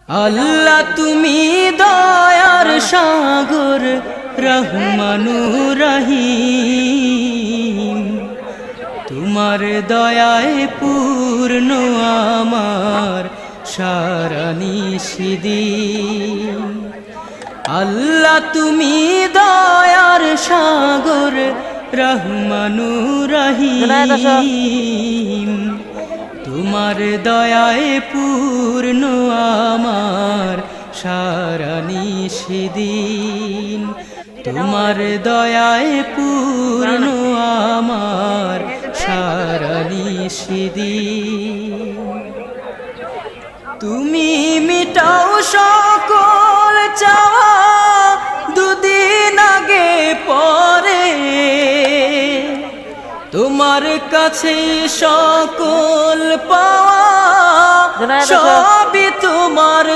আল্লাহ তুমি দয়ার সাগর রহমানুর রহিম, তোমার দয়ায় পূর্ণ আমার সারা নিশিদিন। আল্লাহ তুমি দয়ার সাগর রহমানুর রহিম, তোমার দয়ায় পূর্ণ আমার সারা নিশিদিন। তোমার দয়ায় পূর্ণ আমার সারা নিশিদিন। তুমি মিটাও সকল চাওয়া দুদিন আগে পরে, তোমার কাছে সকল পাওয়া সবই তোমার।